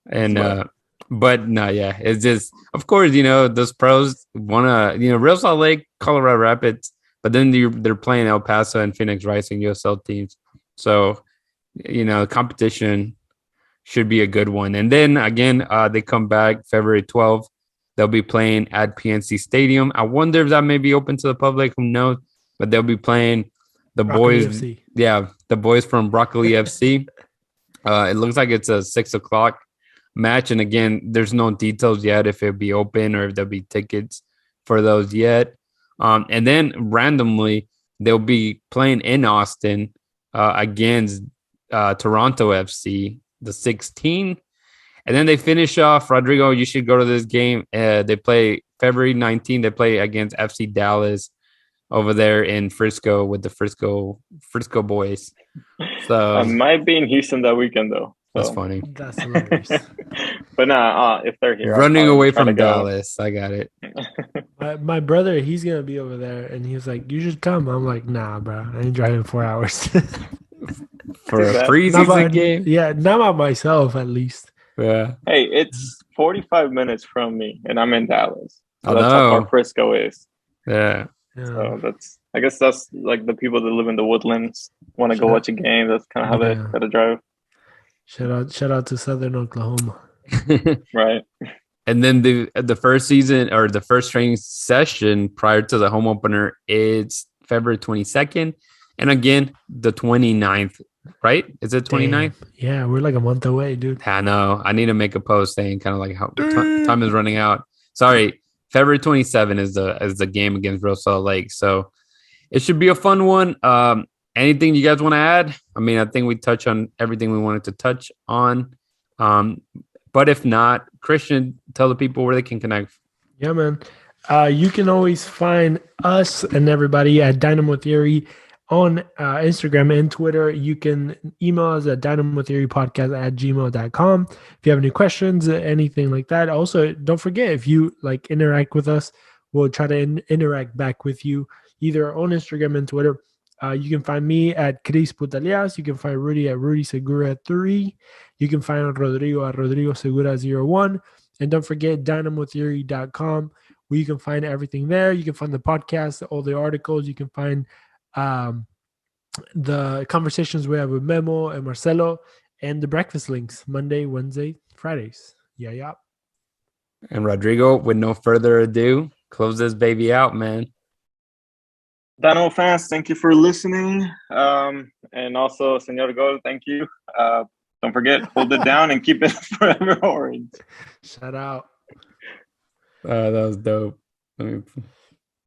And but no, yeah, it's just, of course, those pros want to, Real Salt Lake, Colorado Rapids, but then they're playing El Paso and Phoenix Rising USL teams. So, competition should be a good one. And then again, they come back February 12th. They'll be playing at PNC Stadium. I wonder if that may be open to the public. Who knows? But they'll be playing the Broccoli boys. FC. Yeah, the boys from Broccoli FC. It looks like it's a 6:00 match. And again, there's no details yet if it'll be open or if there'll be tickets for those yet. And then randomly, they'll be playing in Austin against Toronto FC, the 16. And then they finish off. Rodrigo, you should go to this game. They play February 19th. They play against FC Dallas over there in Frisco with the Frisco boys. So I might be in Houston that weekend though. So. That's funny. That's hilarious. But nah, if they're here, running away from Dallas, I got it. My brother, he's gonna be over there, and he was like, "You should come." I'm like, "Nah, bro, I ain't driving 4 hours for a preseason game." Yeah, not by myself, at least. Yeah. Hey, it's 45 minutes from me, and I'm in Dallas. So I that's how know. far Frisco is. Yeah. So I guess that's like the people that live in the woodlands want to go watch a game. That's kind of how they gotta drive. Shout out to Southern Oklahoma. Right. And then the first season or the first training session prior to the home opener is February 22nd. And again, the 29th, right? Is it 29th? Yeah, we're like a month away, dude. I know. I need to make a post saying kind of like how time is running out. Sorry. February 27th is the game against Real Salt Lake. So it should be a fun one. Anything you guys want to add? I mean, I think we touched on everything we wanted to touch on. But if not, Cristian, tell the people where they can connect. Yeah, man. You can always find us and everybody at Dynamo Theory on Instagram and Twitter. You can email us at dynamotheorypodcast@gmail.com. If you have any questions, anything like that. Also, don't forget, if you like interact with us, we'll try to interact back with you either on Instagram and Twitter. You can find me at Cris Putalias. You can find Rudy at Rudy Segura 3. You can find Rodrigo at Rodrigo Segura 01. And don't forget dynamotheory.com, where you can find everything there. You can find the podcast, all the articles. You can find the conversations we have with Memo and Marcelo, and the breakfast links Monday, Wednesday, Fridays. Yeah. And Rodrigo, with no further ado, close this baby out, man. Dynamo fans, thank you for listening. And also, Senor Gol, thank you. Don't forget, hold it down and keep it forever orange. Shout out. That was dope.